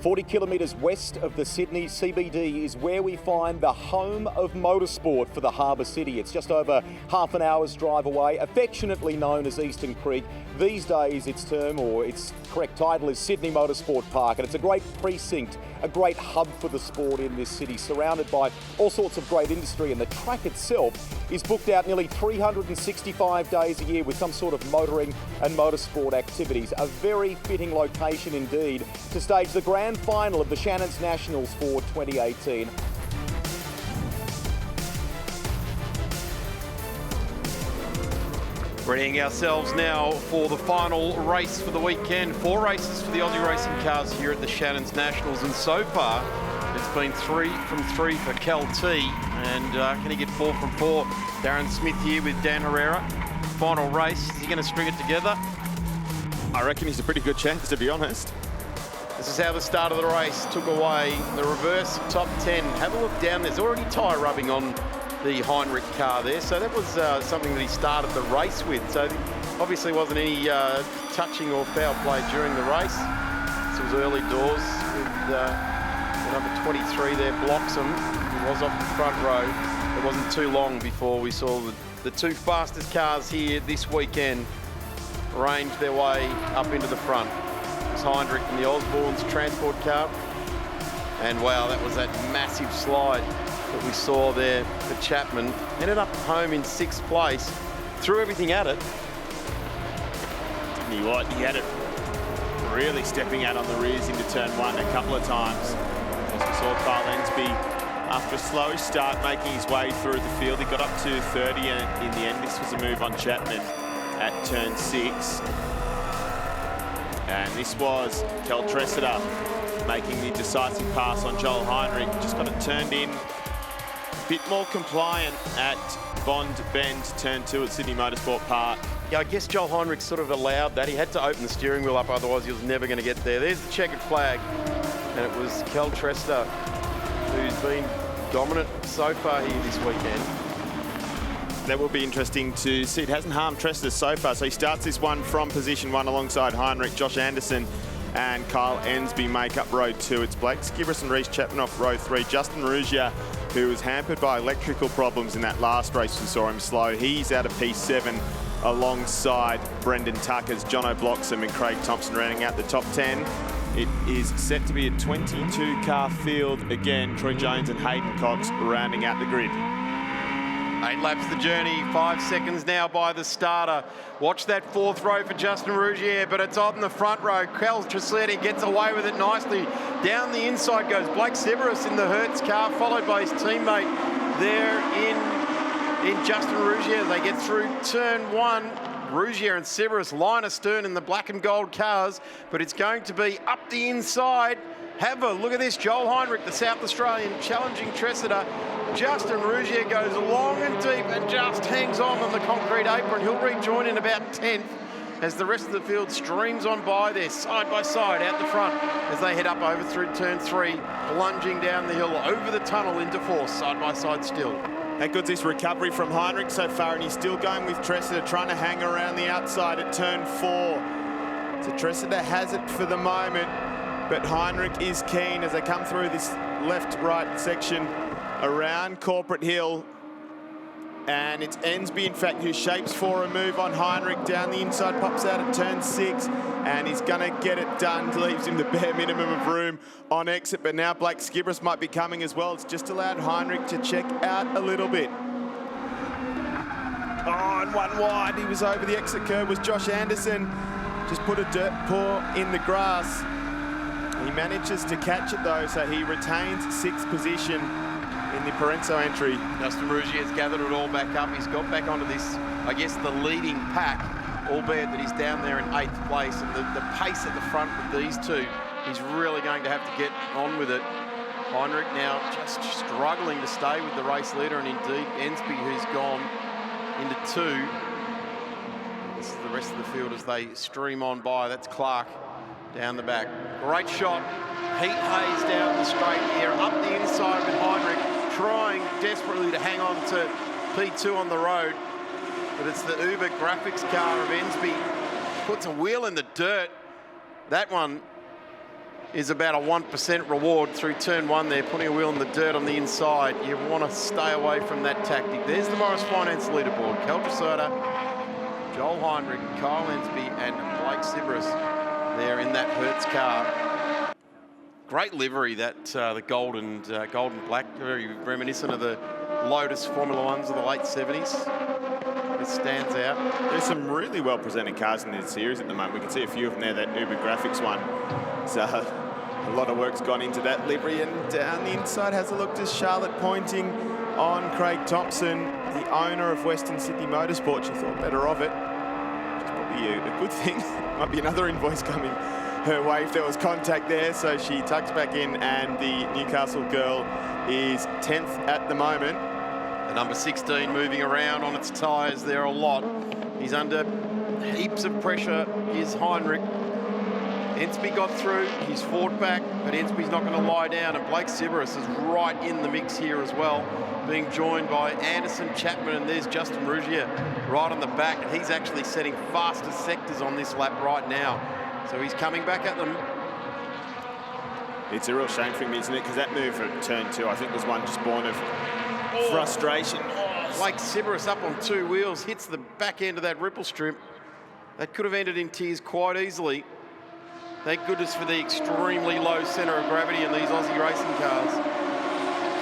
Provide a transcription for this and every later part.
40 kilometres west of the Sydney CBD is where we find the home of motorsport for the Harbour City. It's just over half an hour's drive away, affectionately known as Eastern Creek. These days its term, or its correct title, is Sydney Motorsport Park, and it's a great precinct, a great hub for the sport in this city, surrounded by all sorts of great industry, and the track itself is booked out nearly 365 days a year with some sort of motoring and motorsport activities. A very fitting location indeed to stage the grand final of the Shannons Nationals for 2018. Readying ourselves now for the final race for the weekend. 4 races for the Aussie Racing Cars here at the Shannons Nationals, and so far it's been 3 from 3 for Cal T. And can he get 4 from 4? Darren Smith here with Dan Herrera. Final race, is he going to string it together? I reckon he's a pretty good chance, to be honest. This is how the start of the race took away the reverse top 10. Have a look down, there's already tyre rubbing on the Heinrich car there, so that was something that he started the race with. So obviously wasn't any touching or foul play during the race. This was early doors with number 23 there, Bloxham, who was off the front row. It wasn't too long before we saw the 2 fastest cars here this weekend range their way up into the front. It was Heinrich and the Osborne's transport car. And wow, that was that massive slide that we saw there for Chapman. Ended up home in 6th place, threw everything at it. Didn't he what? He had it really stepping out on the rears into turn 1 a couple of times. As we saw Kyle Ensby, after a slow start, making his way through the field. He got up to 30, and in the end, this was a move on Chapman at turn 6. And this was Kel Tressida making the decisive pass on Joel Heinrich. Just got it turned in. A bit more compliant at Bond Bend, turn 2 at Sydney Motorsport Park. Yeah, I guess Joel Heinrich sort of allowed that. He had to open the steering wheel up, otherwise he was never going to get there. There's the checkered flag, and it was Kel Tressida who's been dominant so far here this weekend. That will be interesting to see. It hasn't harmed Tressida so far, so he starts this one from position 1 alongside Heinrich. Josh Anderson and Kyle Ensby make up row 2. It's Blake Skibberus and Reece Chapman off row 3. Justin Rougier, who was hampered by electrical problems in that last race, we saw him slow. He's out of P7 alongside Brendan Tuckers, Jono Bloxham and Craig Thompson rounding out the top 10. It is set to be a 22-car field again. Troy Jones and Hayden Cox rounding out the grid. 8 laps the journey, 5 seconds now by the starter. Watch that 4th row for Justin Rougier, but it's on the front row. Kel Tressida gets away with it nicely. Down the inside goes Blake Skibberus in the Hertz car, followed by his teammate there in Justin Rougier. They get through turn 1. Rougier and Skibberus line astern in the black and gold cars, but it's going to be up the inside. Have a look at this. Joel Heinrich, the South Australian, challenging Tressida. Justin Rougier goes long and deep and just hangs on the concrete apron. He'll rejoin in about 10th as the rest of the field streams on by there, side by side, out the front, as they head up over through turn 3, plunging down the hill, over the tunnel into 4th, side by side still. How good's this recovery from Heinrich so far, and he's still going with Tressida, trying to hang around the outside at turn 4. So Tressida has it for the moment, but Heinrich is keen as they come through this left-right section around Corporate Hill. And it's Ensby, in fact, who shapes for a move on Heinrich down the inside, pops out at turn 6, and he's going to get it done. Leaves him the bare minimum of room on exit, but now Blake Skibberus might be coming as well. It's just allowed Heinrich to check out a little bit. Oh, and 1 wide. He was over the exit curve, was Josh Anderson. Just put a dirt paw in the grass. He manages to catch it though, so he retains 6th position in the Parenzo entry. Justin Rougier has gathered it all back up. He's got back onto this, I guess, the leading pack, albeit that he's down there in 8th place. And the pace at the front with these two, he's really going to have to get on with it. Heinrich now just struggling to stay with the race leader, and indeed Ensby, who's gone into 2. This is the rest of the field as they stream on by. That's Clark down the back. Great shot. Heat haze down the straight here, up the inside with Heinrich, trying desperately to hang on to P2 on the road. But it's the Uber graphics car of Ensby. Puts a wheel in the dirt. That one is about a 1% reward through turn 1 there, putting a wheel in the dirt on the inside. You want to stay away from that tactic. There's the Morris Finance leaderboard. Kel Tresota, Joel Heinrich, Kyle Ensby and Blake Sibris there in that Hertz car. Great livery, that the gold and black, very reminiscent of the Lotus Formula Ones of the late 70s. It stands out. There's some really well presented cars in this series at the moment. We can see a few of them there, that Uber Graphics one. So a lot of work's gone into that livery, and down the inside has a look to Charlotte pointing on Craig Thompson, the owner of Western Sydney Motorsport. She thought better of it. It's probably a good thing. Might be another invoice coming her way if there was contact there. So she tucks back in, and the Newcastle girl is 10th at the moment. The number 16 moving around on its tyres there a lot. He's under heaps of pressure, is Heinrich. Ensby got through, he's fought back, but Ensby's not going to lie down, and Blake Sibris is right in the mix here as well, being joined by Anderson, Chapman, and there's Justin Rougier right on the back, and he's actually setting faster sectors on this lap right now. So he's coming back at them. It's a real shame for him, isn't it? Because that move at turn 2, I think, was one just born of frustration. Blake Sibris up on 2 wheels, hits the back end of that ripple strip. That could have ended in tears quite easily. Thank goodness for the extremely low centre of gravity in these Aussie racing cars.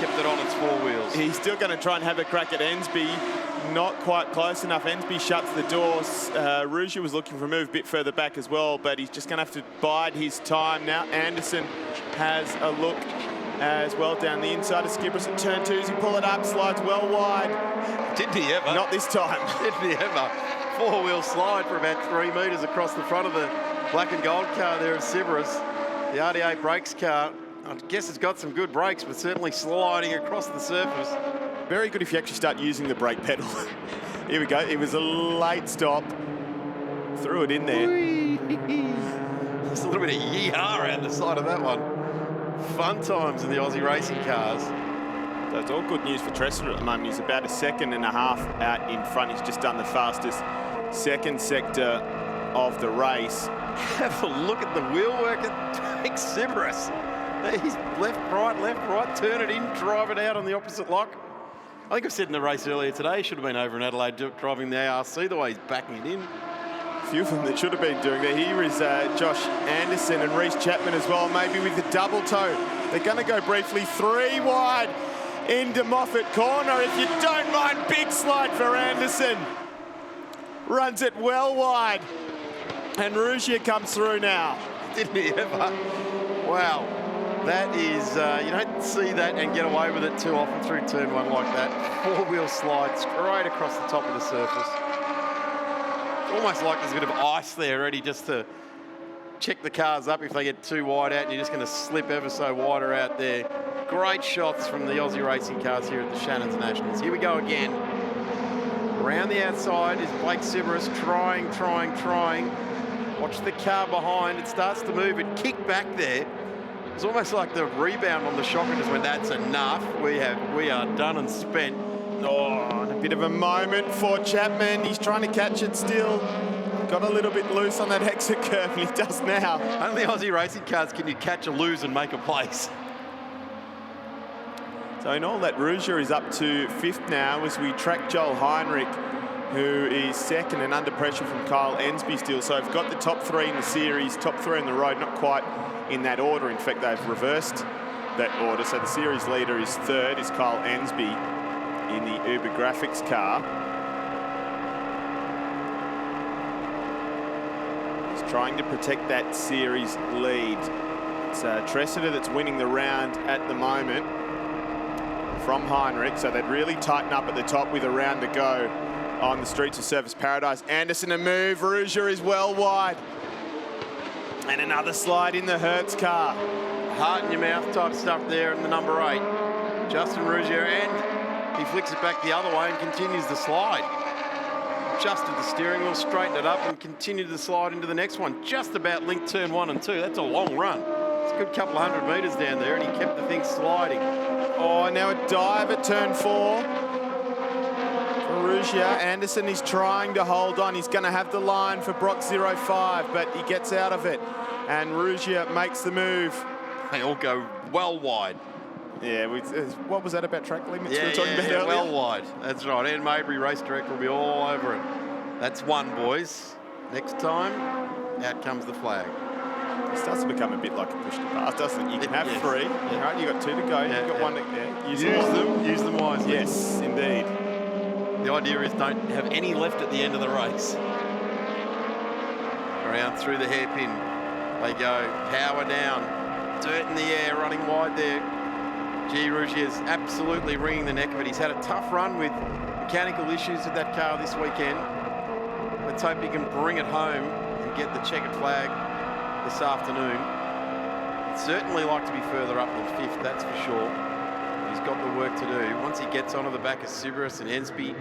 Kept it on its 4 wheels. He's still going to try and have a crack at Ensby. Not quite close enough. Ensby shuts the doors. Rougier was looking for a move a bit further back as well, but he's just going to have to bide his time. Now Anderson has a look as well down the inside of Skibris at turn 2. As he pull it up, slides well wide. Didn't he ever? Not this time. Didn't he ever? 4-wheel slide for about 3 metres across the front of the black and gold car there at Sibris. The RDA brakes car, I guess it's got some good brakes, but certainly sliding across the surface. Very good if you actually start using the brake pedal. Here we go. It was a late stop. Threw it in there. There's a little bit of yee-haw around the side of that one. Fun times in the Aussie racing cars. So it's all good news for Treseder at the moment. He's about 1.5 seconds out in front. He's just done the fastest second sector of the race. Have a look at the wheel work at Blake Sibris. He's left, right, turn it in, drive it out on the opposite lock. I think I said in the race earlier today, he should have been over in Adelaide driving the ARC, the way he's backing it in. A few of them that should have been doing that. Here is Josh Anderson and Reece Chapman as well, maybe with the double toe. They're going to go briefly 3 wide into Moffat corner. If you don't mind, big slide for Anderson. Runs it well wide. And Rougier comes through now. Didn't he ever? Wow. That is, you don't see that and get away with it too often through turn 1 like that. 4-wheel slide straight across the top of the surface. Almost like there's a bit of ice there ready just to check the cars up if they get too wide out and you're just going to slip ever so wider out there. Great shots from the Aussie racing cars here at the Shannons Nationals. Here we go again. Around the outside is Blake Sibris trying. Watch the car behind. It starts to move. It kicked back there. It's almost like the rebound on the shocker just went, that's enough. We are done and spent. Oh, and a bit of a moment for Chapman. He's trying to catch it still. Got a little bit loose on that exit curve, and he does now. Only Aussie racing cars can you catch a lose and make a place. So in all that, Rougier is up to 5th now as we track Joel Heinrich, who is 2nd and under pressure from Kyle Ensby still. So I've got the top 3 in the series, top 3 on the road, not quite in that order. In fact, they've reversed that order. So the series leader is 3rd, is Kyle Ensby in the Uber Graphics car. He's trying to protect that series lead. It's Treseder that's winning the round at the moment from Heinrich. So they'd really tighten up at the top with a round to go on the streets of Surfers Paradise. Anderson a move. Rougier is well wide. And another slide in the Hertz car. Heart in your mouth type stuff there in the number 8. Justin Rougier, and he flicks it back the other way and continues the slide. Adjusted the steering wheel, straightened it up and continued the slide into the next one. Just about linked turn 1 and 2. That's a long run. It's a good couple of 100 metres down there and he kept the thing sliding. Oh, now a dive at turn 4. Rougier. Anderson is trying to hold on. He's going to have the line for Brock 05, but he gets out of it. and Rougier makes the move. They all go well wide. Yeah, what was that about track limits we were Yeah, talking about earlier? well wide. That's right. Ian Mabry, race director, will be all over it. That's one, boys. Next time, out comes the flag. It starts to become a bit like a push to pass, doesn't it? You can have three. Yeah. Right, you've got two to go. Yeah, You've got one to use them wisely. Yes, indeed. The idea is don't have any left at the end of the race. Around through the hairpin. They go, power down. Dirt in the air, running wide there. Gee, Rougier's absolutely wringing the neck of it. He's had a tough run with mechanical issues with that car this weekend. Let's hope he can bring it home and get the checkered flag this afternoon. He'd certainly like to be further up than fifth, that's for sure. He's got the work to do. Once he gets onto the back of Sybaris and Ensby,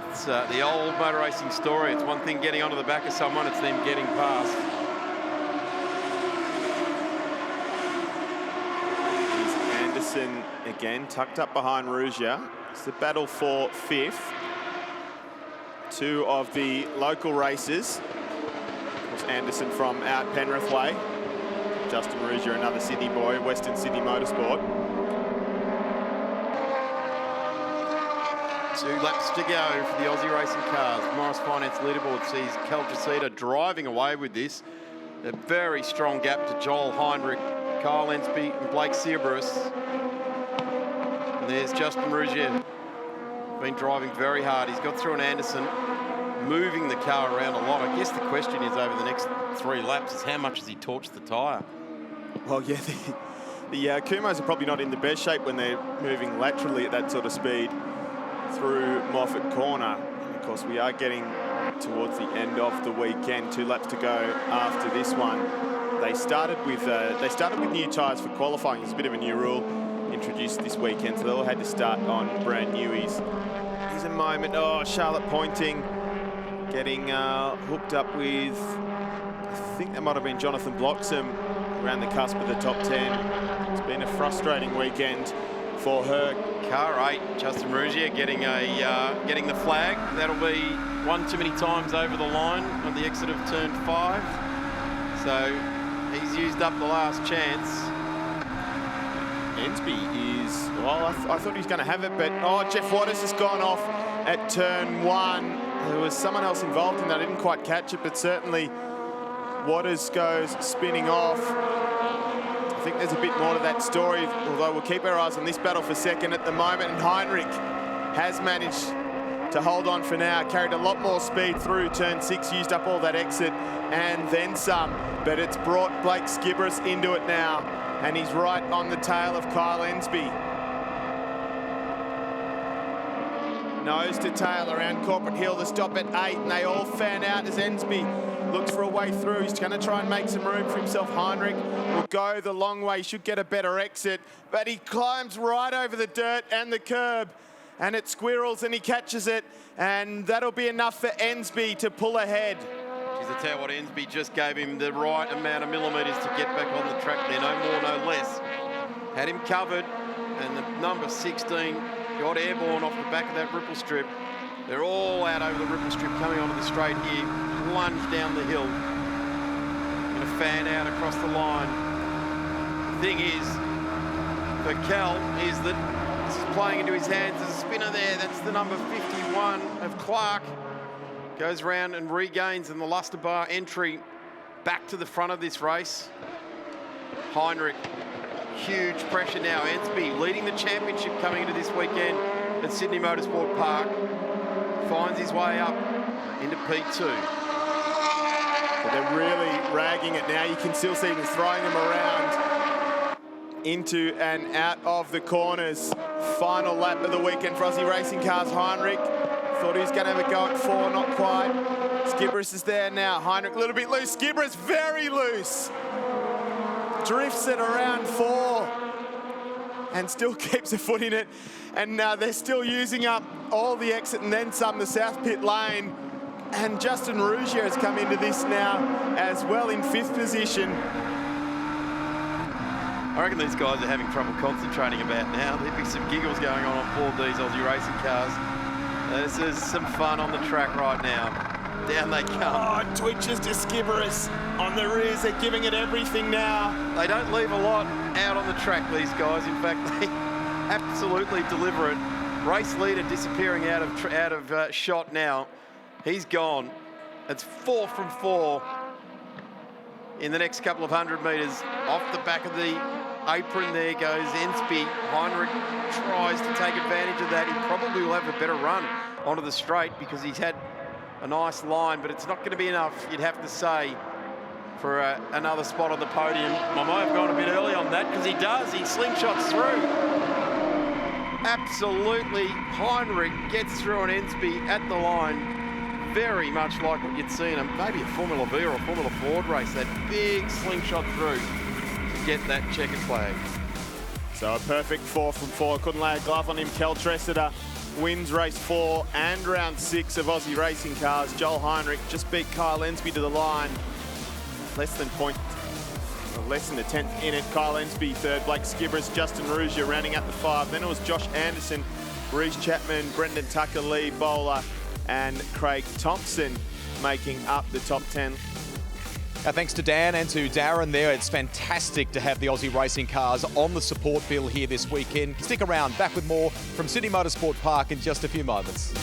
it's the old motor racing story. It's one thing getting onto the back of someone, it's them getting past. Anderson again, tucked up behind Rougier. It's the battle for fifth. Two of the local races. Of course, Anderson from out Penrith way. Justin Rougier, another Sydney boy, Western Sydney Motorsport. 2 laps to go for the Aussie Racing Cars. Morris Finance leaderboard sees Cal Tracita driving away with this. A very strong gap to Joel Heinrich, Kyle Ensby and Blake Sybaris. And there's Justin Rougier. Been driving very hard. He's got through an Anderson, moving the car around a lot. I guess the question is over the next 3 laps is how much has he torched the tyre? Well, yeah, the Kumos are probably not in the best shape when they're moving laterally at that sort of speed through Moffat Corner. And of course, we are getting towards the end of the weekend. 2 laps to go after this one. They started with new tyres for qualifying. It's a bit of a new rule introduced this weekend, so they all had to start on brand newies. Here's a moment. Oh, Charlotte Pointing getting hooked up with, I think that might have been Jonathan Bloxham around the cusp of the top 10. It's been a frustrating weekend for her. Car 8, Justin Rougier getting the flag. That'll be one too many times over the line on the exit of turn 5. So he's used up the last chance. Ensby is, well, I thought he was going to have it, but Jeff Waters has gone off at turn 1. There was someone else involved in that. I didn't quite catch it, but certainly Waters goes spinning off. I think there's a bit more to that story, although we'll keep our eyes on this battle for second at the moment. And Heinrich has managed to hold on for now. Carried a lot more speed through turn 6, used up all that exit and then some. But it's brought Blake Sybaris into it now. And he's right on the tail of Kyle Ensby. Nose to tail around Corporate Hill. The stop at 8, and they all fan out as Ensby looks for a way through. He's going to try and make some room for himself. Heinrich will go the long way, should get a better exit, but he climbs right over the dirt and the curb, and it squirrels and he catches it, and that'll be enough for Ensby to pull ahead. Geez, I tell you what, Ensby just gave him the right amount of millimetres to get back on the track there, no more, no less. Had him covered, and the number 16 got airborne off the back of that ripple strip. They're all out over the ripple strip coming onto the straight here, lunge down the hill. Gonna fan out across the line. The thing is, for Cal, is that this is playing into his hands. There's a spinner there, that's the number 51 of Clark. Goes round and regains in the Luster Bar entry back to the front of this race. Heinrich, huge pressure now. Ensby leading the championship coming into this weekend at Sydney Motorsport Park. Finds his way up into P2. But they're really ragging it now. You can still see them throwing them around into and out of the corners. Final lap of the weekend for Aussie Racing Cars. Heinrich thought he was going to have a go at 4, not quite. Sybaris is there now. Heinrich a little bit loose. Sybaris very loose. Drifts it around 4 and still keeps a foot in it. And they're still using up all the exit and then some, the South Pit Lane. And Justin Rougier has come into this now as well in 5th position. I reckon these guys are having trouble concentrating about now. There'd be some giggles going on board these Aussie Racing Cars. This is some fun on the track right now. Down they come. Oh, twitches to Skibberus on the rears. They're giving it everything now. They don't leave a lot out on the track, these guys. In fact, they absolutely deliver it. Race leader disappearing out of shot now. He's gone. It's 4 from 4 in the next couple of 100 metres. Off the back of the apron there goes Ensby. Heinrich tries to take advantage of that. He probably will have a better run onto the straight because he's had a nice line, but it's not going to be enough, you'd have to say, for another spot on the podium. I might have gone a bit early on that because he does. He slingshots through. Absolutely, Heinrich gets through on Ensby at the line. Very much like what you'd see in maybe a Formula V or a Formula Ford race, that big slingshot through to get that checkered flag. So a perfect 4 from 4. Couldn't lay a glove on him. Kel Tressida wins race 4 and round 6 of Aussie Racing Cars. Joel Heinrich just beat Kyle Ensby to the line. Less than a tenth in it. Kyle Ensby third, Blake Skibberus, Justin Rougier rounding out the 5. Then it was Josh Anderson, Reece Chapman, Brendan Tucker, Lee Bowler, and Craig Thompson making up the top 10. Thanks to Dan and to Darren there. It's fantastic to have the Aussie Racing Cars on the support bill here this weekend. Stick around, back with more from Sydney Motorsport Park in just a few moments.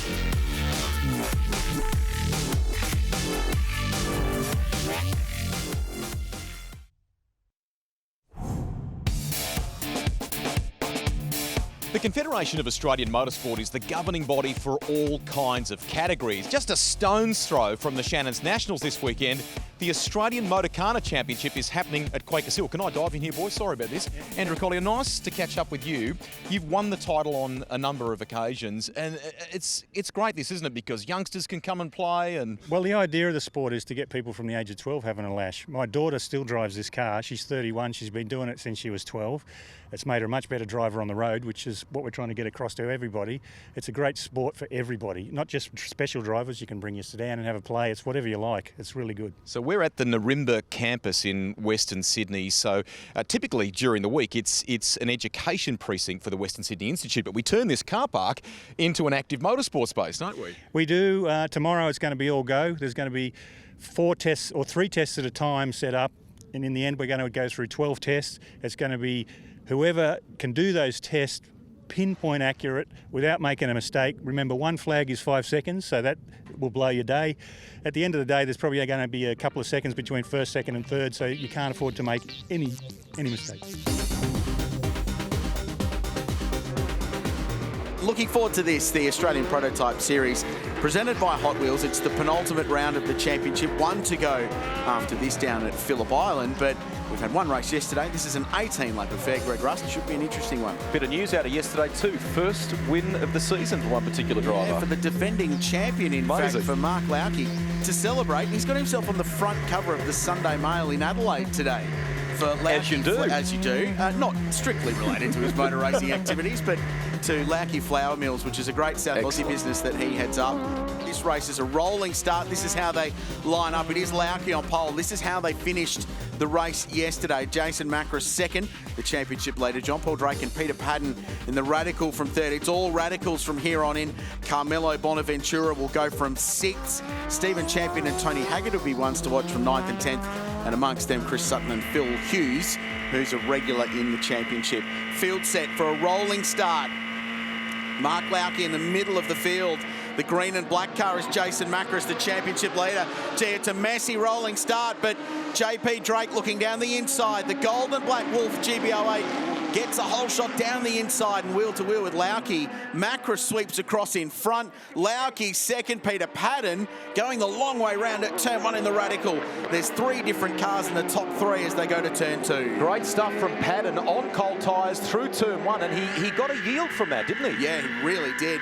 The Confederation of Australian Motorsport is the governing body for all kinds of categories. Just a stone's throw from the Shannons Nationals this weekend, the Australian Motorcarna Championship is happening at Quakers Hill. Can I dive in here, boys? Sorry about this. Andrew Collier, nice to catch up with you. You've won the title on a number of occasions, and it's great, this, isn't it? Because youngsters can come and play. And well, the idea of the sport is to get people from the age of 12 having a lash. My daughter still drives this car. She's 31. She's been doing it since she was 12. It's made her a much better driver on the road, which is what we're trying to get across to everybody. It's a great sport for everybody, not just special drivers. You can bring your sedan and have a play. It's whatever you like. It's really good. So we're at the Narimba campus in Western Sydney. So typically during the week, it's an education precinct for the Western Sydney Institute, but we turn this car park into an active motorsport space, don't we? We do. Tomorrow it's going to be all go. There's going to be 4 tests or 3 tests at a time set up. And in the end, we're going to go through 12 tests. It's going to be whoever can do those tests pinpoint accurate without making a mistake. Remember, 1 flag is 5 seconds, so that will blow your day. At the end of the day, there's probably going to be a couple of seconds between first, second and third, so you can't afford to make any mistakes. Looking forward to this, the Australian Prototype Series, presented by Hot Wheels. It's the penultimate round of the championship, 1 to go after this down at Phillip Island, but we've had 1 race yesterday. This is an 18-lap affair. Greg Rust, should be an interesting one. Bit of news out of yesterday too. First win of the season for one particular driver. Yeah, for the defending champion, in fact, for Mark Lauke. To celebrate, he's got himself on the front cover of the Sunday Mail in Adelaide today. For Lauke, as you do. As you do. Not strictly related to his motor racing activities, but to Lauke Flour Mills, which is a great South Aussie business that he heads up. This race is a rolling start. This is how they line up. It is Lauke on pole. This is how they finished the race yesterday. Jason Macris second, the championship leader. John Paul Drake and Peter Padden in the Radical from third. It's all Radicals from here on in. Carmelo Bonaventura will go from 6th. Stephen Champion and Tony Haggard will be ones to watch from 9th and 10th. And amongst them, Chris Sutton and Phil Hughes, who's a regular in the championship. Field set for a rolling start. Mark Lauke in the middle of the field. The green and black car is Jason Macris, the championship leader. Gee, it's a messy rolling start, but JP Drake looking down the inside. The gold and black Wolf GB08 gets a whole shot down the inside and wheel to wheel with Lauke. Macris sweeps across in front. Lauke second, Peter Padden going the long way round at turn 1 in the Radical. There's 3 different cars in the top 3 as they go to turn 2. Great stuff from Padden on cold tyres through turn 1, and he got a yield from that, didn't he? Yeah, he really did.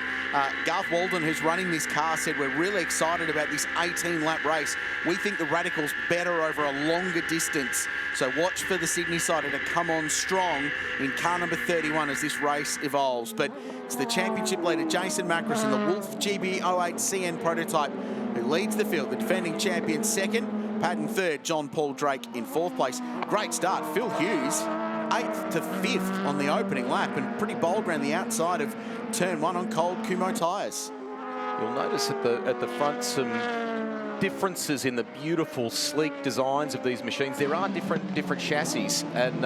Garth Walden, who's running this car, said we're really excited about this 18-lap race. We think the Radical's better over a longer distance. So watch for the Sydney sider to come on strong in car number 31 as this race evolves. But it's the championship leader, Jason Macris, in the Wolf GB08 CN prototype, who leads the field. The defending champion second, Padden third, John Paul Drake in 4th place. Great start. Phil Hughes 8th to 5th on the opening lap, and pretty bold around the outside of turn 1 on cold Kumho tyres. You'll notice at the front some differences in the beautiful, sleek designs of these machines. There are different chassis, and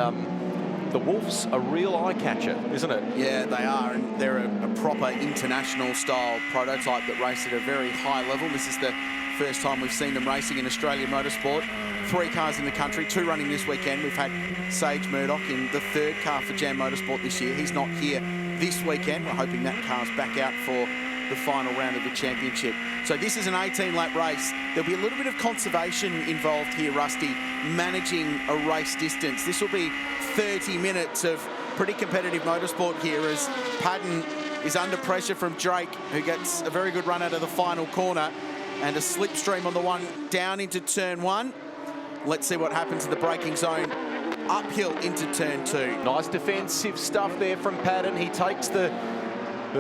the Wolf's a real eye-catcher, isn't it? Yeah, they are, and they're a proper international-style prototype that race at a very high level. This is the first time we've seen them racing in Australian motorsport. 3 cars in the country, 2 running this weekend. We've had Sage Murdoch in the 3rd car for Jam Motorsport this year. He's not here this weekend. We're hoping that car's back out for the final round of the championship. So this is an 18-lap race. There'll be a little bit of conservation involved here, Rusty, managing a race distance. This will be 30 minutes of pretty competitive motorsport here as Padden is under pressure from Drake, who gets a very good run out of the final corner, and a slipstream on the one down into turn 1. Let's see what happens in the braking zone uphill into turn 2. Nice defensive stuff there from Padden. He takes the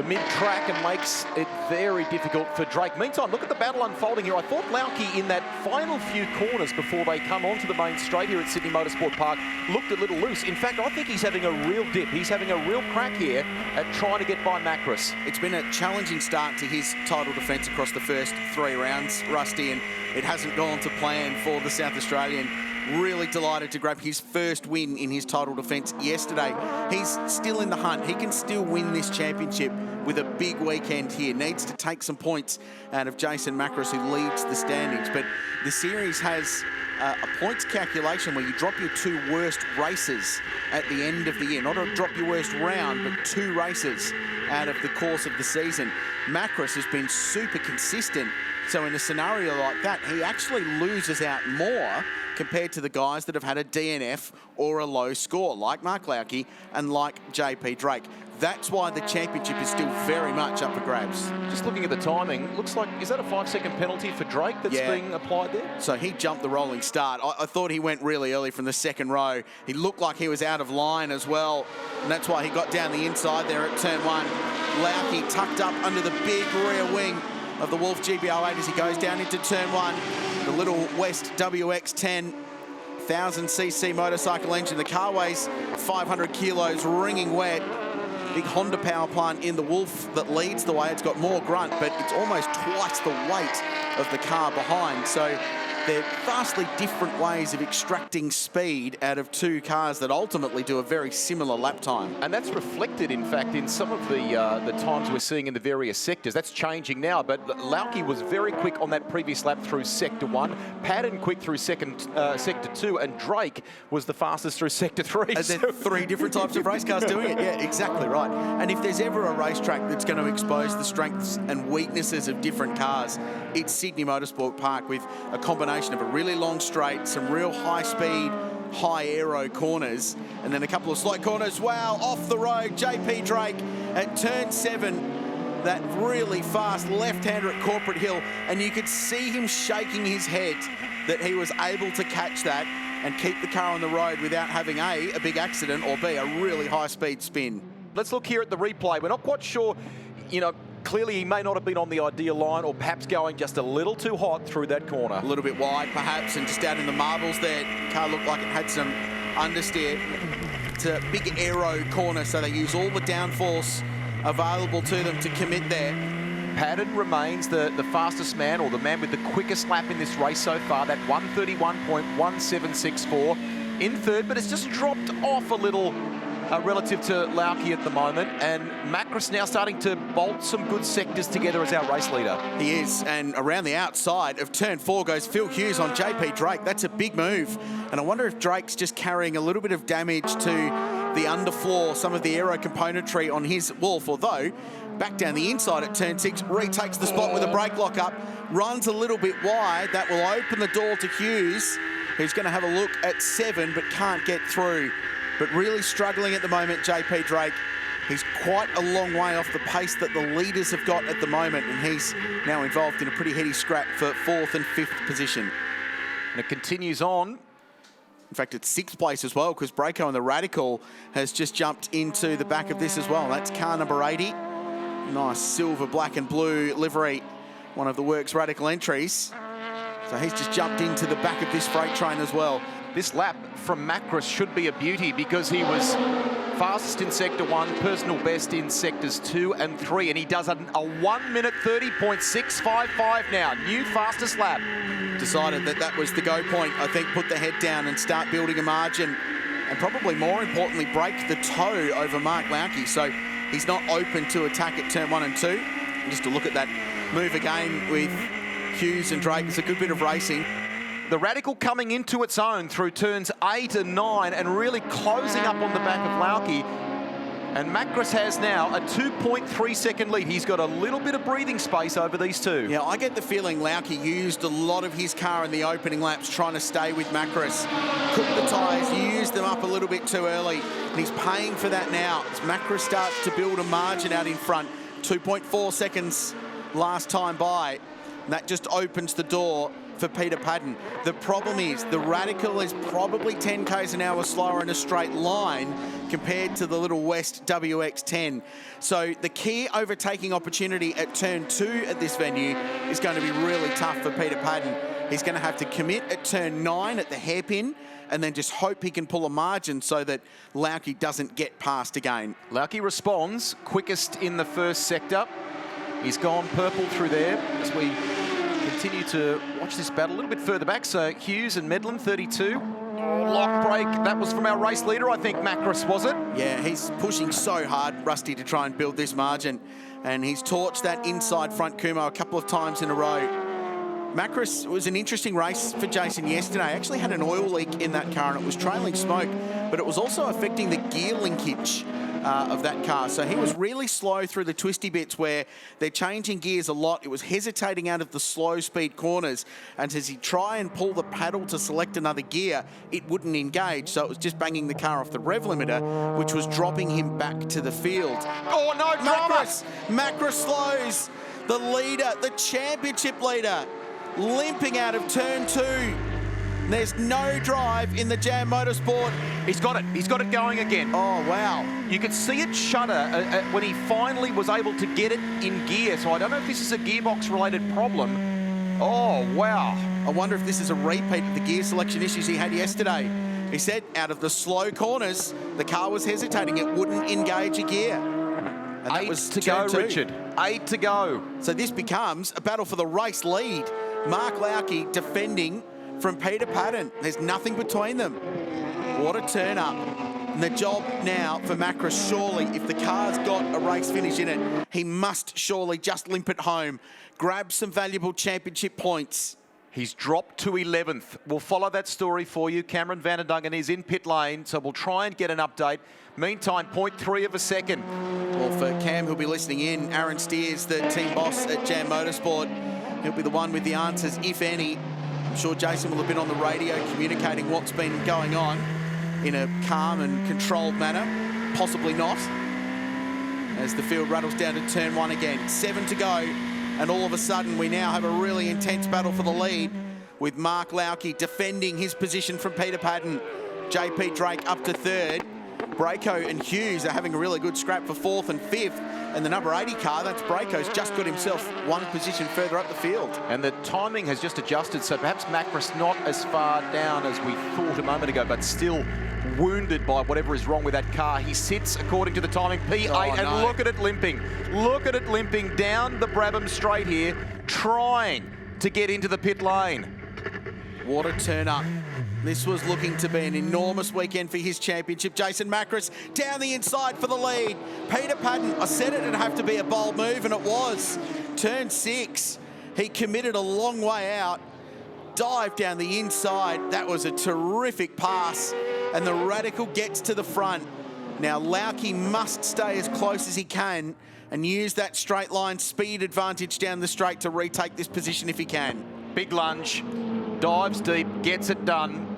mid-track and makes it very difficult for Drake. Meantime, look at the battle unfolding here. I thought Lauke in that final few corners before they come onto the main straight here at Sydney Motorsport Park looked a little loose. In fact, I think he's having a real dip. He's having a real crack here at trying to get by Macros. It's been a challenging start to his title defence across the first 3 rounds, Rusty, and it hasn't gone to plan for the South Australian. Really delighted to grab his first win in his title defence yesterday. He's still in the hunt. He can still win this championship with a big weekend here. Needs to take some points out of Jason Macros, who leads the standings. But the series has a points calculation where you drop your 2 worst races at the end of the year. Not a drop your worst round, but 2 races out of the course of the season. Macros has been super consistent. So in a scenario like that, he actually loses out more compared to the guys that have had a DNF or a low score, like Mark Lauke and like JP Drake. That's why the championship is still very much up for grabs. Just looking at the timing, looks like, is that a 5-second penalty for Drake that's being applied there? So he jumped the rolling start. I thought he went really early from the 2nd row. He looked like he was out of line as well, and that's why he got down the inside there at turn 1. Lauke tucked up under the big rear wing of the Wolf GBR8 as he goes down into turn 1. The little West WX10 1000cc motorcycle engine. The car weighs 500 kilos, ringing wet. Big Honda power plant in the Wolf that leads the way. It's got more grunt, but it's almost twice the weight of the car behind. So they're vastly different ways of extracting speed out of 2 cars that ultimately do a very similar lap time. And that's reflected, in fact, in some of the times we're seeing in the various sectors. That's changing now, but Lauke was very quick on that previous lap through Sector 1, Padden quick through Sector 2, and Drake was the fastest through Sector 3. And there are 3 different types of race cars doing it. Yeah, exactly right. And if there's ever a racetrack that's going to expose the strengths and weaknesses of different cars, it's Sydney Motorsport Park, with a combination of a really long straight, some real high speed, high aero corners, and then a couple of slow corners. Wow, off the road, JP Drake at turn 7, that really fast left-hander at Corporate Hill, and you could see him shaking his head that he was able to catch that and keep the car on the road without having a big accident, or B, a really high-speed spin. Let's look here at the replay. We're not quite sure, you know, clearly he may not have been on the ideal line, or perhaps going just a little too hot through that corner. A little bit wide, perhaps, and just out in the marbles there. The car looked like it had some understeer. It's a big aero corner, so they use all the downforce available to them to commit there. Padden remains the fastest man, or the man with the quickest lap in this race so far, that 1:31.1764 in 3rd, but it's just dropped off a little relative to Lauke at the moment, and Macros now starting to bolt some good sectors together as our race leader. He is, and around the outside of turn 4 goes Phil Hughes on JP Drake. That's a big move, and I wonder if Drake's just carrying a little bit of damage to the underfloor, some of the aero componentry on his Wolf, although back down the inside at turn 6, retakes the spot with a brake lock up, runs a little bit wide. That will open the door to Hughes, who's going to have a look at 7 but can't get through. But really struggling at the moment, JP Drake. He's quite a long way off the pace that the leaders have got at the moment, and he's now involved in a pretty heady scrap for 4th and 5th position. And it continues on. In fact, it's 6th place as well, because Braco and the Radical has just jumped into the back of this as well. That's car number 80. Nice silver, black and blue livery, one of the Works Radical entries. So he's just jumped into the back of this freight train as well. This lap from Macros should be a beauty, because he was fastest in Sector 1, personal best in Sectors 2 and 3, and he does a 1 minute 30.655 now. New fastest lap. Decided that that was the go point. I think put the head down and start building a margin, and probably more importantly, break the toe over Mark Lauke. So he's not open to attack at turn 1 and 2. And just to look at that move again with Hughes and Drake, it's a good bit of racing. The Radical coming into its own through turns 8 and 9 and really closing up on the back of Lauke. And Macris has now a 2.3 second lead. He's got a little bit of breathing space over these two. Yeah, I get the feeling Lauke used a lot of his car in the opening laps trying to stay with Macris. Cooked the tyres, used them up a little bit too early, and he's paying for that now as Macris starts to build a margin out in front. 2.4 seconds last time by. And that just opens the door for Peter Padden. The problem is the Radical is probably 10 k's an hour slower in a straight line compared to the Little West WX10. So the key overtaking opportunity at turn 2 at this venue is going to be really tough for Peter Padden. He's going to have to commit at turn 9 at the hairpin and then just hope he can pull a margin so that Lauke doesn't get past again. Lauke responds quickest in the first sector. He's gone purple through there as we continue to watch this battle a little bit further back. So Hughes and Medlin, 32. Lock break. That was from our race leader, I think, Macris, was it? Yeah, he's pushing so hard, Rusty, to try and build this margin. And he's torched that inside front Kumo a couple of times in a row. Macris was an interesting race for Jason yesterday. Actually had an oil leak in that car and it was trailing smoke, but it was also affecting the gear linkage of that car. So he was really slow through the twisty bits where they're changing gears a lot. It was hesitating out of the slow speed corners, and as he tried and pull the paddle to select another gear, it wouldn't engage. So it was just banging the car off the rev limiter, which was dropping him back to the field. Oh no, drama! Macris slows the leader, the championship leader, limping out of turn 2. There's no drive in the Jam Motorsport. He's got it. He's got it going again. Oh, wow. You could see it shudder when he finally was able to get it in gear. So I don't know if this is a gearbox-related problem. Oh, wow. I wonder if this is a repeat of the gear selection issues he had yesterday. He said out of the slow corners, the car was hesitating. It wouldn't engage a gear. And that 8 was to go, 2. Richard. 8 to go. So this becomes a battle for the race lead. Mark Lauke defending from Peter Padden. There's nothing between them. What a turn up. And the job now for Macris, surely, if the car's got a race finish in it, he must surely just limp it home, grab some valuable championship points. He's dropped to 11th. We'll follow that story for you. Cameron Vanderducken is in pit lane, so we'll try and get an update. Meantime, 0.3 of a second. Well, for Cam, who'll be listening in, Aaron Steers, the team boss at Jam Motorsport, he'll be the one with the answers, if any. I'm sure Jason will have been on the radio communicating what's been going on in a calm and controlled manner. Possibly not. As the field rattles down to turn 1 again. 7 to go. And all of a sudden, we now have a really intense battle for the lead with Mark Lauke defending his position from Peter Padden. JP Drake up to 3rd. Braco and Hughes are having a really good scrap for 4th and 5th. And the number 80 car, that's Braco's, just got himself one position further up the field. And the timing has just adjusted, so perhaps Macris not as far down as we thought a moment ago, but still wounded by whatever is wrong with that car. He sits, according to the timing, P8, and look at it limping. Look at it limping down the Brabham straight here, trying to get into the pit lane. What a turn up. This was looking to be an enormous weekend for his championship. Jason Macris down the inside for the lead. Peter Padden, I said it'd have to be a bold move, and it was. Turn 6, he committed a long way out, dived down the inside. That was a terrific pass, and the Radical gets to the front. Now Lauke must stay as close as he can and use that straight line speed advantage down the straight to retake this position if he can. Big lunge, dives deep, gets it done.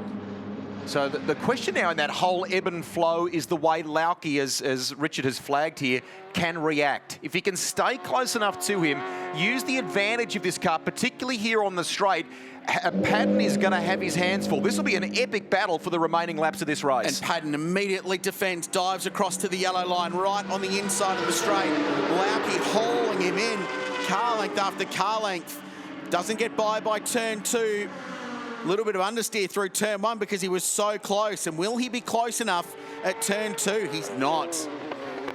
So the question now in that whole ebb and flow is the way Lauke, as Richard has flagged here, can react. If he can stay close enough to him, use the advantage of this car, particularly here on the straight, Padden is going to have his hands full. This will be an epic battle for the remaining laps of this race. And Padden immediately defends, dives across to the yellow line, right on the inside of the straight. Lauke hauling him in, car length after car length. Doesn't get by turn 2. A little bit of understeer through turn 1 because he was so close. And will he be close enough at turn 2. He's not.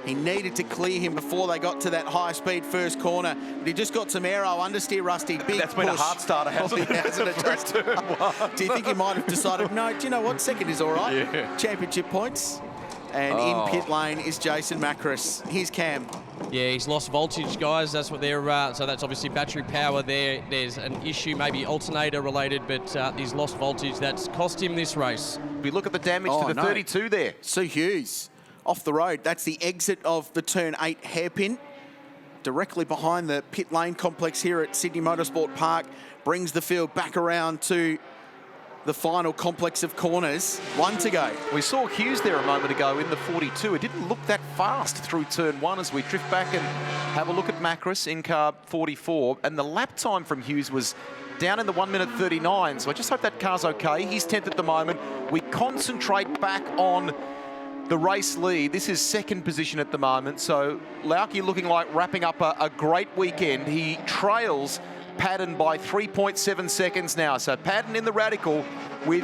He needed to clear him before they got to that high-speed first corner. But he just got some aero, understeer Rusty, big That's been push. a heart starter, hasn't it? Hasn't it? First turn one. Do you think he might have decided, no, do you know what? Second is all right. Yeah. Championship points. And in pit lane is Jason Macris. Here's Cam. Yeah, he's lost voltage, guys. That's what they're... so that's obviously battery power there. There's an issue, maybe alternator related, but he's lost voltage. That's cost him this race. We look at the damage to the 32 there. Sue Hughes off the road. That's the exit of the turn 8 hairpin. Directly behind the pit lane complex here at Sydney Motorsport Park. Brings the field back around to the final complex of corners. 1 to go. We saw Hughes there a moment ago in the 42. It didn't look that fast through turn 1 as we drift back and have a look at Macris in car 44. And the lap time from Hughes was down in the 1 minute 39. So I just hope that car's okay. He's 10th at the moment. We concentrate back on the race lead. This is second position at the moment. So Lauki looking like wrapping up a great weekend. He trails Padden by 3.7 seconds now. So Padden in the Radical with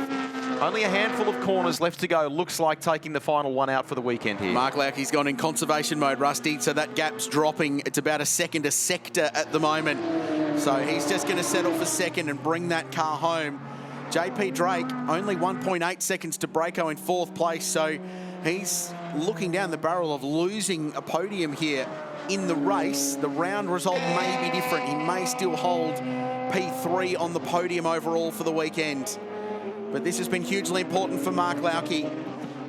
only a handful of corners left to go. Looks like taking the final one out for the weekend here. Mark Lauki's gone in conservation mode, Rusty, so that gap's dropping. It's about a second a sector at the moment. So he's just going to settle for second and bring that car home. JP Drake, only 1.8 seconds to Braco in 4th place, so he's looking down the barrel of losing a podium here in the race. The round result may be different. He may still hold P3 on the podium overall for the weekend. But this has been hugely important for Mark Lauki.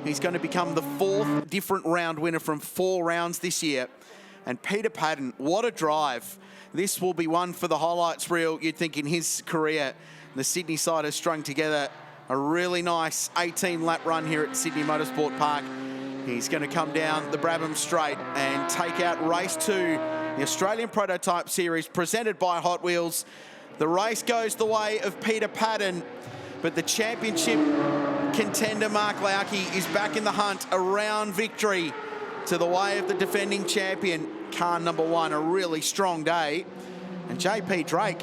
He's going to become the 4th different round winner from 4 rounds this year. And Peter Padden, what a drive. This will be one for the highlights reel, you'd think, in his career. The Sydney side has strung together a really nice 18-lap run here at Sydney Motorsport Park. He's going to come down the Brabham Straight and take out race 2, the Australian Prototype Series presented by Hot Wheels. The race goes the way of Peter Padden, but the championship contender Mark Lauki is back in the hunt around victory to the way of the defending champion, car number 1. A really strong day. And JP Drake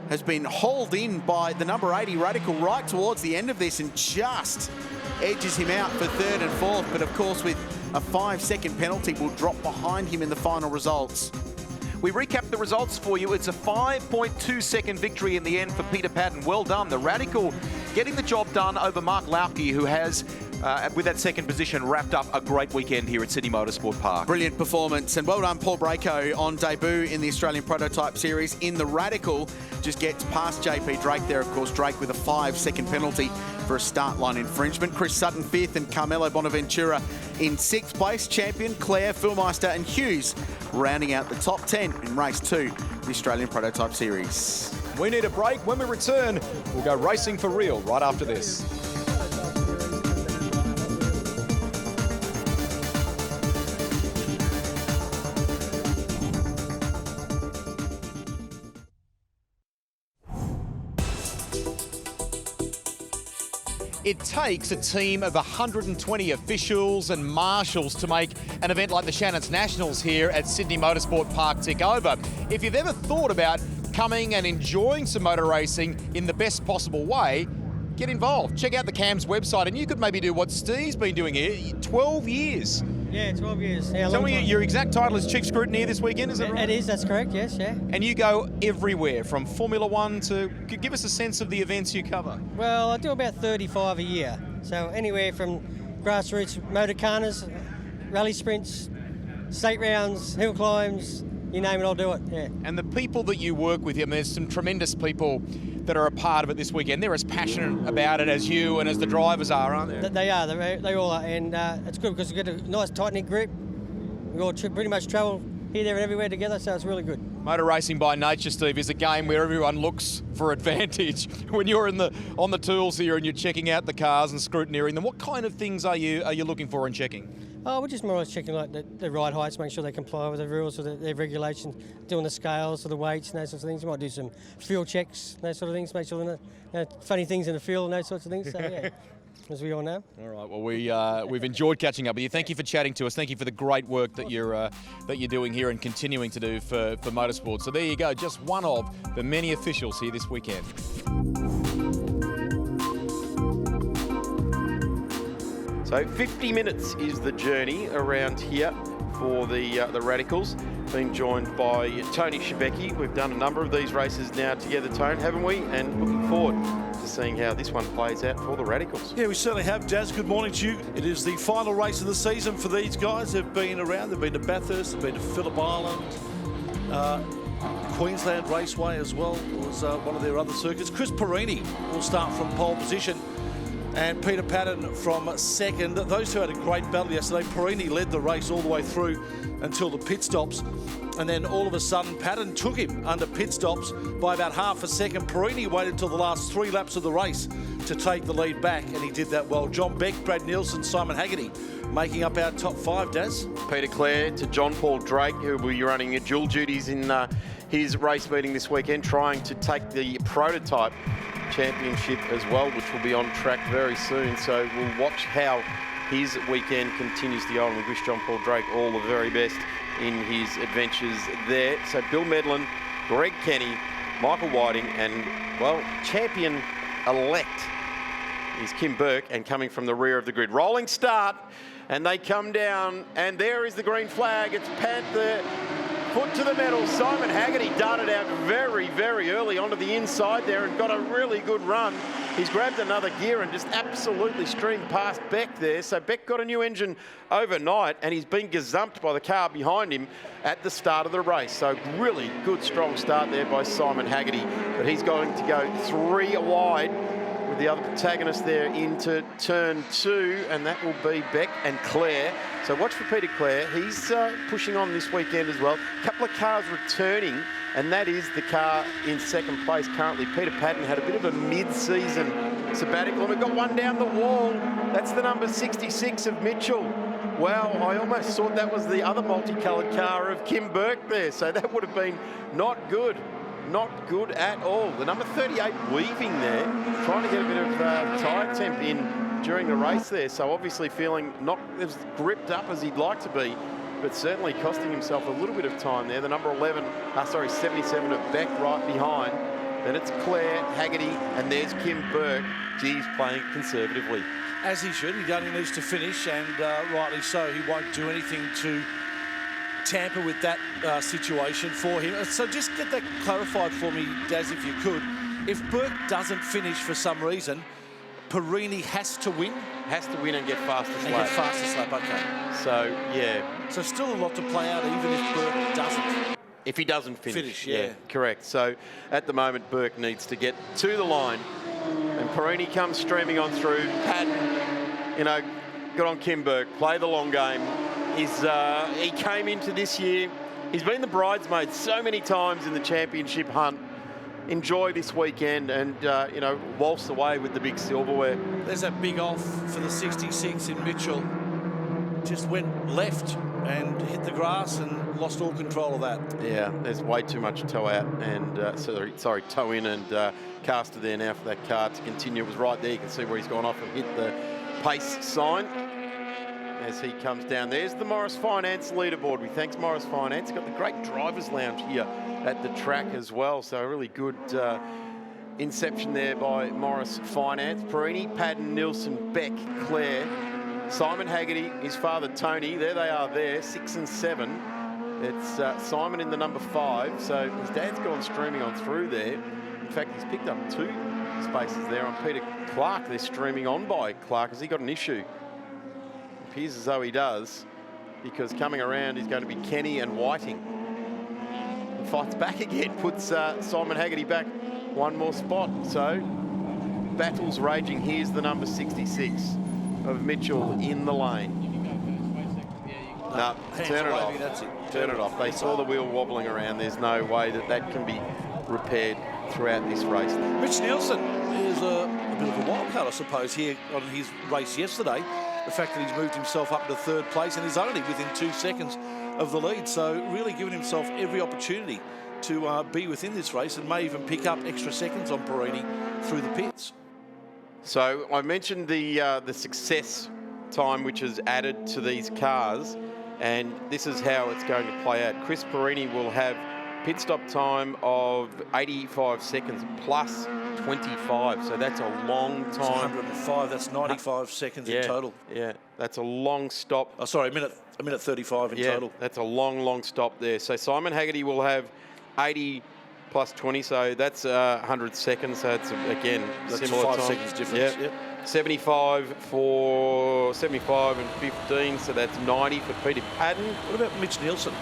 has been hauled in by the number 80 Radical right towards the end of this and just edges him out for 3rd and 4th, but of course with a 5-second penalty will drop behind him in the final results. We recap the results for you. It's a 5.2-second victory in the end for Peter Padden. Well done. The Radical getting the job done over Mark Lauki, who has, with that second position, wrapped up a great weekend here at Sydney Motorsport Park. Brilliant performance, and well done Paul Braco on debut in the Australian Prototype Series in the Radical. Just gets past JP Drake there, of course. Drake with a 5-second penalty for a start line infringement. Chris Sutton 5th and Carmelo Bonaventura in 6th place. Champion Claire, Philmeister and Hughes rounding out the top 10 in race 2 of the Australian Prototype Series. We need a break. When we return, we'll go racing for real right after this. It takes a team of 120 officials and marshals to make an event like the Shannons Nationals here at Sydney Motorsport Park tick over. If you've ever thought about coming and enjoying some motor racing in the best possible way, get involved. Check out the CAMS website and you could maybe do what Steve's been doing here, 12 years. Yeah, 12 years. Yeah, Tell me, your exact title is Chief Scrutineer this weekend, is that right? It is, that's correct, yes, yeah. And you go everywhere, from Formula One to... Give us a sense of the events you cover. Well, I do about 35 a year. So anywhere from grassroots motorcarnas, rally sprints, state rounds, hill climbs, you name it, I'll do it, yeah. And the people that you work with, I mean, there's some tremendous people that are a part of it this weekend. They're as passionate about it as you and as the drivers are, aren't they? They are, they all are, and it's good because we've got a nice tight-knit group. We all pretty much travel here, there and everywhere together, so it's really good. Motor racing by nature, Steve, is a game where everyone looks for advantage. When you're on the tools here and you're checking out the cars and scrutineering them, what kind of things are you looking for and checking? Oh, we're just more or less checking like the ride heights, make sure they comply with the rules or their regulations, doing the scales or the weights and those sorts of things. We might do some fuel checks, those sort of things, make sure no funny things in the fuel and those sorts of things. So yeah, as we all know. All right. Well, we've enjoyed catching up with you. Thank you for chatting to us. Thank you for the great work that you're doing here and continuing to do for motorsport. So there you go, just one of the many officials here this weekend. So 50 minutes is the journey around here for the Radicals. Being joined by Tony Shebeki. We've done a number of these races now together, Tone, haven't we? And looking forward to seeing how this one plays out for the Radicals. Yeah, we certainly have, Daz. Good morning to you. It is the final race of the season for these guys. They've been around. They've been to Bathurst, they've been to Phillip Island, Queensland Raceway as well was one of their other circuits. Chris Perini will start from pole position, and Peter Patton from second. Those two had a great battle yesterday. Perini led the race all the way through until the pit stops, and then all of a sudden Patton took him under pit stops by about half a second. Perini waited until the last 3 laps of the race to take the lead back, and he did that well. John Beck, Brad Nielsen, Simon Haggerty making up our top 5, Daz. Peter Clare to John Paul Drake, who will be running dual duties in his race meeting this weekend, trying to take the prototype championship as well, which will be on track very soon. So we'll watch how his weekend continues to go, and we wish John Paul Drake all the very best in his adventures there. So Bill Medlin, Greg Kenny, Michael Whiting, and, well, champion-elect is Kim Burke, and coming from the rear of the grid. Rolling start, and they come down, and there is the green flag. It's Panther, foot to the metal. Simon Haggerty darted out very, very early onto the inside there and got a really good run. He's grabbed another gear and just absolutely streamed past Beck there. So Beck got a new engine overnight, and he's been gazumped by the car behind him at the start of the race. So really good, strong start there by Simon Haggerty. But he's going to go 3 wide with the other protagonist there into turn 2, and that will be Beck and Clare. So watch for Peter Clare. He's pushing on this weekend as well. A couple of cars returning, and that is the car in second place currently. Peter Patton had a bit of a mid-season sabbatical, and we've got one down the wall. That's the number 66 of Mitchell. Wow, I almost thought that was the other multicoloured car of Kim Burke there, so that would have been not good. Not good at all. The number 38 weaving there, trying to get a bit of tyre temp in during the race there. So obviously feeling not as gripped up as he'd like to be, but certainly costing himself a little bit of time there. The number 77 of Beck right behind. Then it's Clare, Haggerty, and there's Kim Burke. Geez, playing conservatively. As he should. He only needs to finish, and rightly so. He won't do anything to tamper with that situation for him. So just get that clarified for me, Daz, if you could. If Burke doesn't finish for some reason, Perini has to win? Has to win and get fastest lap. And get fastest lap, okay. So, yeah. So still a lot to play out, even if Burke doesn't. If he doesn't finish. Yeah. Correct. So at the moment, Burke needs to get to the line, and Perini comes streaming on through. Patton, you know, good on Kim Burke, play the long game. He came into this year, he's been the bridesmaid so many times in the championship hunt. Enjoy this weekend and, you know, waltz away with the big silverware. There's that big off for the 66 in Mitchell. Just went left and hit the grass and lost all control of that. Yeah, there's way too much toe out and, toe in and caster there now for that car to continue. It was right there. You can see where he's gone off and hit the pace sign as he comes down. There's the Morris Finance leaderboard. We thanks Morris Finance. Got the great driver's lounge here at the track as well. So a really good inception there by Morris Finance. Perini, Patton, Nielsen, Beck, Clare, Simon Haggerty, his father Tony. There they are there, 6 and 7. It's Simon in the number 5. So his dad's gone streaming on through there. In fact, he's picked up 2 spaces there on Peter Clark. They're streaming on by Clark. Has he got an issue? Appears as though he does, because coming around is going to be Kenny and Whiting. And fights back again, puts Simon Haggerty back one more spot. So battles raging. Here's the number 66 of Mitchell in the lane. No, turn it off. That's it. Turn it off. They saw the wheel wobbling around. There's no way that that can be repaired throughout this race. Mitch Nielsen is a bit of a wild card, I suppose, here on his race yesterday. The fact that he's moved himself up to 3rd place and is only within 2 seconds of the lead. So really giving himself every opportunity to be within this race, and may even pick up extra seconds on Perini through the pits. So I mentioned the success time which is added to these cars, and this is how it's going to play out. Chris Perini will have pit stop time of 85 seconds plus 25, so that's a long It's time. 105, that's 95 seconds in total. Yeah, that's a long stop. Oh, sorry, a minute 35 in total. That's a long stop there. So Simon Haggerty will have 80 plus 20, so that's 100 seconds. So it's, again, That's similar 5 time. seconds difference. Yep. 75 for 75 and 15, so that's 90 for Peter Padden. What about Mitch Nielsen?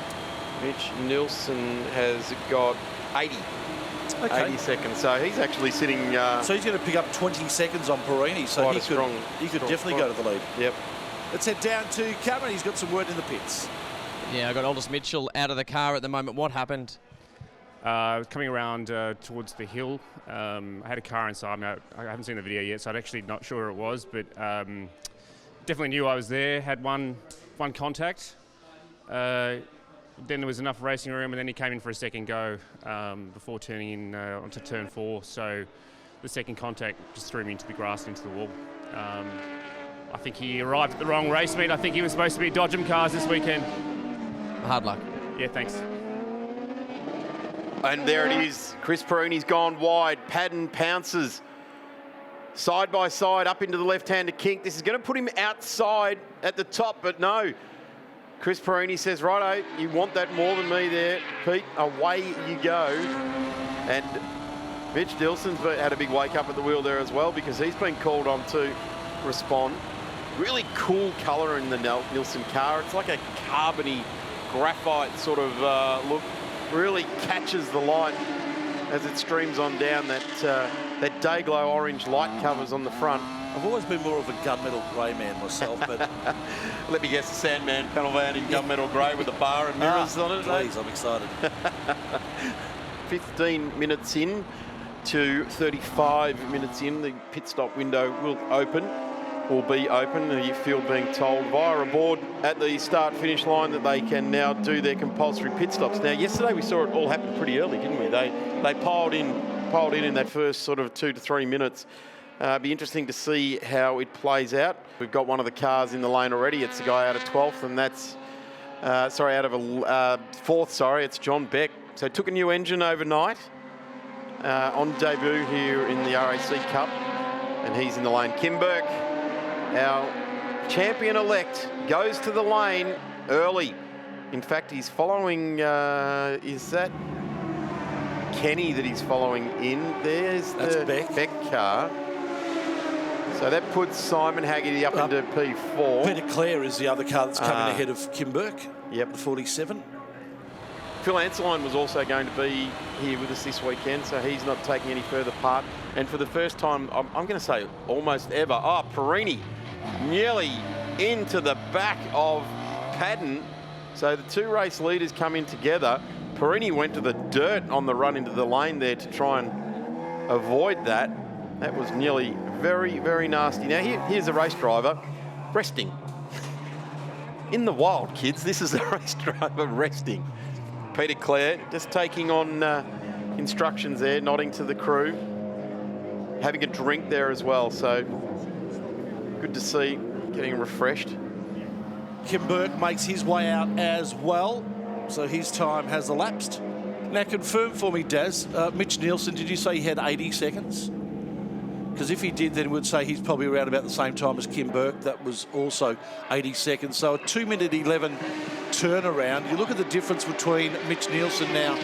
Mitch Nielsen has got 80. Okay. 80 seconds, so he's actually sitting... So he's going to pick up 20 seconds on Perini, so Quite he a strong- could strong definitely spot. go to the lead. Yep. Let's head down to Cameron. He's got some word in the pits. Yeah, I got Aldous Mitchell out of the car at the moment. What happened? Coming around towards the hill, I had a car inside me. I haven't seen the video yet, so I'm actually not sure who it was, but definitely knew I was there. Had one contact. Then there was enough racing room, and then he came in for a second go before turning in onto turn 4. So the second contact just threw me into the grass, into the wall. I think he arrived at the wrong race meet. I think he was supposed to be dodging cars this weekend. Hard luck. Yeah, thanks. And there it is. Chris Perini's gone wide. Padden pounces side by side up into the left-hander kink. This is going to put him outside at the top, but no. Chris Perini says, righto, you want that more than me there, Pete. Away you go. And Mitch Nielsen's had a big wake-up at the wheel there as well, because he's been called on to respond. Really cool colour in the Nielsen car. It's like a carbony graphite sort of look. Really catches the light as it streams on down. That day glow orange light covers on the front. I've always been more of a gunmetal grey man myself, but... Let me guess, the Sandman panel van in gunmetal grey with a bar and mirrors on it. Please, I'm excited. 15 minutes in to 35 minutes in, the pit stop window will be open. The field being told via a board at the start-finish line that they can now do their compulsory pit stops. Now, yesterday we saw it all happen pretty early, didn't we? They piled in that first sort of 2 to 3 minutes. Be interesting to see how it plays out. We've got one of the cars in the lane already. It's the guy out of 12th, and that's out of 4th. It's John Beck. So took a new engine overnight on debut here in the RAC Cup, and he's in the lane. Kim Burke, our champion-elect, goes to the lane early. In fact, he's following, is that Kenny that he's following in? There's the Beck car. So that puts Simon Haggerty up into P4. Peter Clare is the other car that's coming ahead of Kim Burke. Yep. The 47. Phil Anseline was also going to be here with us this weekend, so he's not taking any further part. And for the first time, I'm going to say almost ever, Perini nearly into the back of Padden. So the two race leaders come in together. Perini went to the dirt on the run into the lane there to try and avoid that. That was nearly very, very nasty. Now, here's a race driver resting. In the wild, kids, this is a race driver resting. Peter Clare just taking on instructions there, nodding to the crew, having a drink there as well. So good to see, getting refreshed. Kim Burke makes his way out as well, so his time has elapsed. Now, confirm for me, Daz, Mitch Nielsen, did you say he had 80 seconds? Because if he did, then we'd say he's probably around about the same time as Kim Burke. That was also 80 seconds. So a 2-minute 11 turnaround. You look at the difference between Mitch Nielsen now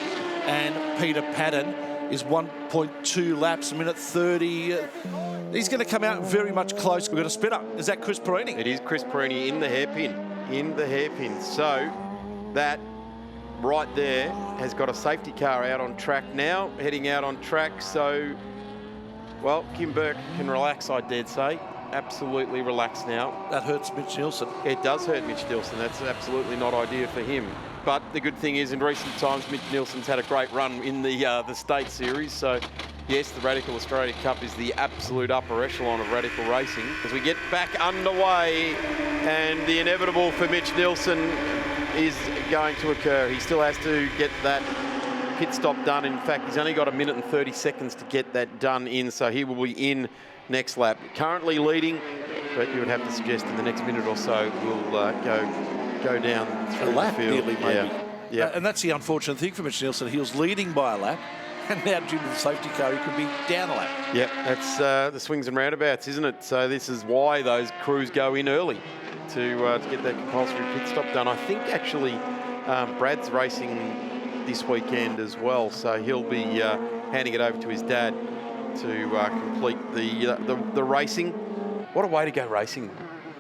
and Peter Padden is 1.2 laps, a minute 30. He's going to come out very much close. We've got a spinner. Is that Chris Perini? It is Chris Perini in the hairpin. So that right there has got a safety car out on track now, heading out on track. So, well, Kim Burke can relax, I dare say. Absolutely relax now. That hurts Mitch Nielsen. It does hurt Mitch Nielsen. That's absolutely not ideal for him. But the good thing is, in recent times, Mitch Nielsen's had a great run in the State Series. So, yes, the Radical Australia Cup is the absolute upper echelon of radical racing. As we get back underway, and the inevitable for Mitch Nielsen is going to occur. He still has to get that pit stop done. In fact, he's only got 1 minute and 30 seconds to get that done in, so he will be in next lap. Currently leading, but you would have to suggest in the next minute or so we'll go down through a lap the field. nearly, maybe. Yeah. And that's the unfortunate thing for Mitch Nielsen. He was leading by a lap, and now due to the safety car, he could be down a lap. Yep, that's the swings and roundabouts, isn't it? So this is why those crews go in early to get that compulsory pit stop done. I think actually Brad's racing this weekend as well, so he'll be handing it over to his dad to complete the racing. What a way to go racing.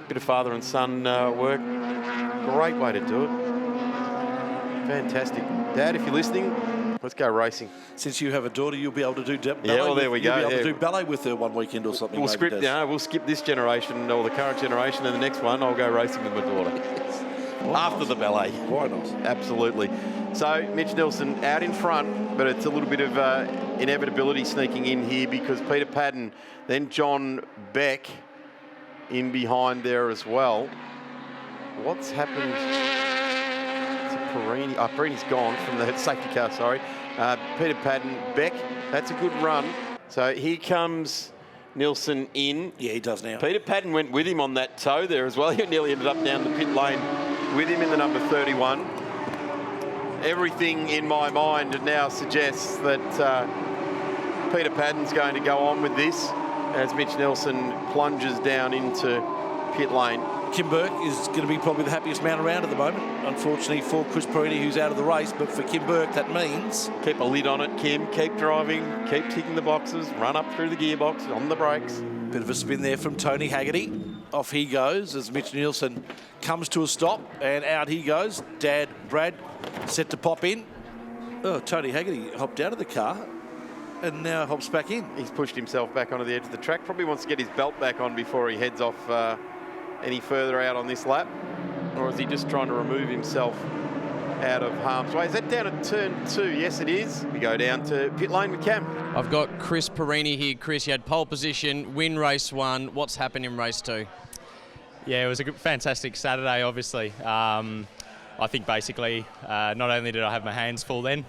Bit of father and son work. Great way to do it. Fantastic. Dad, if you're listening, let's go racing. Since you have a daughter, you'll be able to do ballet. Yeah, well, there we go. You'll be able to do ballet with her one weekend or something. We'll skip this generation or the current generation, and the next one I'll go racing with my daughter. After the ballet. Why not? Absolutely. So Mitch Nielsen out in front, but it's a little bit of inevitability sneaking in here because Peter Padden, then John Beck in behind there as well. What's happened to Perini? Oh, Perini's gone from the safety car, sorry. Peter Padden, Beck, that's a good run. So here comes Nielsen in. Yeah, he does now. Peter Padden went with him on that toe there as well. He nearly ended up down the pit lane with him in the number 31. Everything in my mind now suggests that Peter Padden's going to go on with this as Mitch Nielsen plunges down into pit lane. Kim Burke is going to be probably the happiest man around at the moment, unfortunately for Chris Perini, who's out of the race. But for Kim Burke, that means... Keep a lid on it, Kim. Keep driving. Keep ticking the boxes. Run up through the gearbox, on the brakes. Bit of a spin there from Tony Haggerty. Off he goes as Mitch Nielsen comes to a stop, and out he goes. Dad, Brad, set to pop in. Oh, Tony Haggerty hopped out of the car and now hops back in. He's pushed himself back onto the edge of the track. Probably wants to get his belt back on before he heads off any further out on this lap. Or is he just trying to remove himself out of harm's way? Is that down at turn 2? Yes, it is. We go down to pit lane with Cam. I've got Chris Perini here. Chris, you had pole position, win race 1. What's happened in race 2? Yeah, it was a fantastic Saturday, obviously. I think basically not only did I have my hands full then,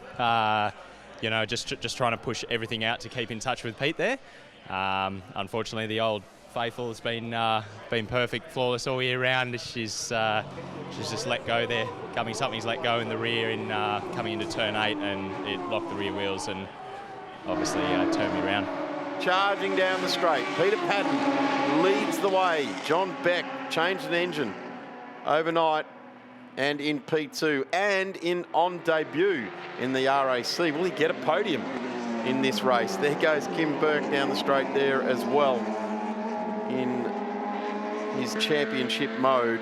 you know, just trying to push everything out to keep in touch with Pete there. Unfortunately, the old faithful has been perfect, flawless all year round. She's just let go there. Something's let go in the rear in coming into turn 8, and it locked the rear wheels and obviously turned me around. Charging down the straight, Peter Padden leads the way. John Beck changed an engine overnight and in P2 and on debut in the RAC. Will he get a podium in this race? There goes Kim Burke down the straight there as well in his championship mode.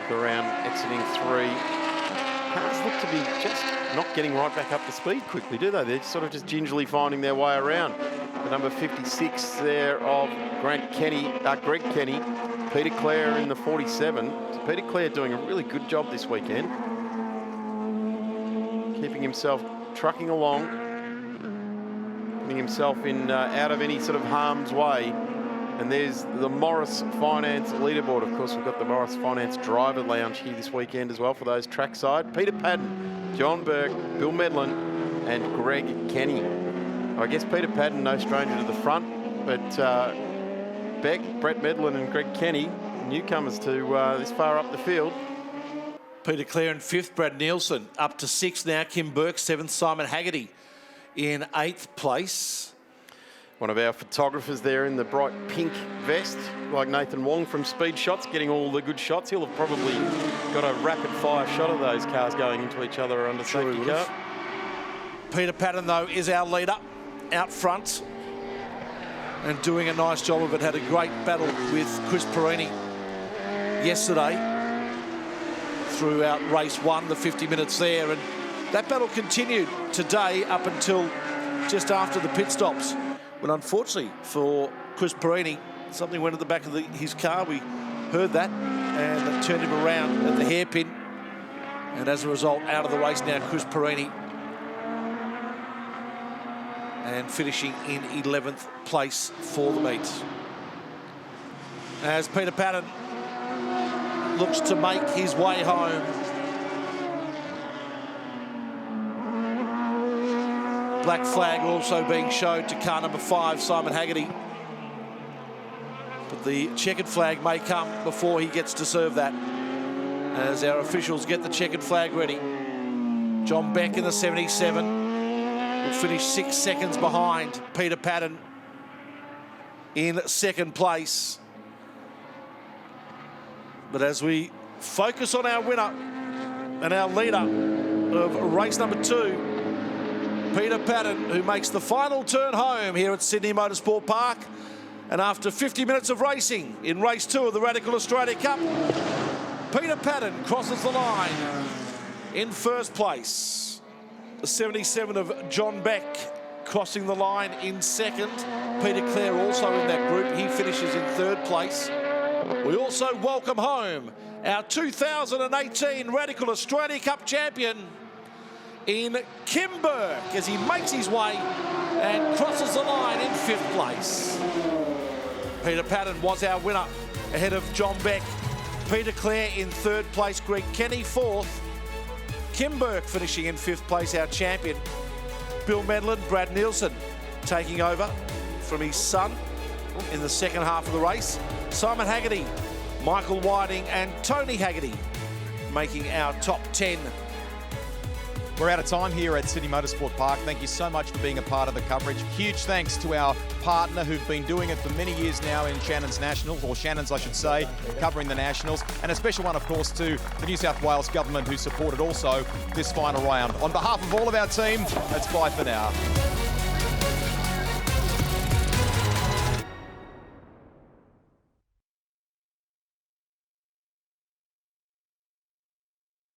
Look around exiting 3. Cars look to be just not getting right back up to speed quickly, do they? They're sort of just gingerly finding their way around. The number 56 there of Greg Kenny, Peter Clare in the 47. So Peter Clare doing a really good job this weekend. Keeping himself trucking along, putting himself in out of any sort of harm's way. And there's the Morris Finance leaderboard. Of course, we've got the Morris Finance Driver Lounge here this weekend as well for those trackside. Peter Padden, John Burke, Bill Medlin, and Greg Kenny. I guess Peter Padden, no stranger to the front, but Beck, Brett Medlin, and Greg Kenny, newcomers to this far up the field. Peter Clare in 5th, Brad Nielsen up to 6th now. Kim Burke 7th, Simon Haggerty in 8th place. One of our photographers there in the bright pink vest, like Nathan Wong from Speed Shots, getting all the good shots. He'll have probably got a rapid-fire shot of those cars going into each other under safety car. Peter Padden, though, is our leader out front and doing a nice job of it. Had a great battle with Chris Perini yesterday throughout race 1, the 50 minutes there. And that battle continued today up until just after the pit stops. But unfortunately for Chris Perini, something went at the back of his car. We heard that, and it turned him around at the hairpin. And as a result, out of the race now, Chris Perini. And finishing in 11th place for the meet. As Peter Padden looks to make his way home. Black flag also being showed to car number 5, Simon Haggerty. But the checkered flag may come before he gets to serve that. as our officials get the checkered flag ready. John Beck in the 77 will finish 6 seconds behind Peter Patton in second place. But as we focus on our winner and our leader of race number 2, Peter Patton, who makes the final turn home here at Sydney Motorsport Park. And after 50 minutes of racing in race 2 of the Radical Australia Cup, Peter Patton crosses the line in first place. The 77 of John Beck crossing the line in second. Peter Clare also in that group. He finishes in third place. We also welcome home our 2018 Radical Australia Cup champion in Kim Burke as he makes his way and crosses the line in fifth place. Peter Patton was our winner ahead of John Beck. Peter Clare in third place, Greg Kenny fourth. Kim Burke finishing in fifth place, our champion. Bill Medlin, Brad Nielsen taking over from his son in the second half of the race. Simon Haggerty, Michael Whiting and Tony Haggerty making our top 10. We're out of time here at Sydney Motorsport Park. Thank you so much for being a part of the coverage. Huge thanks to our partner who've been doing it for many years now in Shannons Nationals, or Shannons I should say, covering the Nationals. And a special one, of course, to the New South Wales government who supported also this final round. On behalf of all of our team, that's bye for now.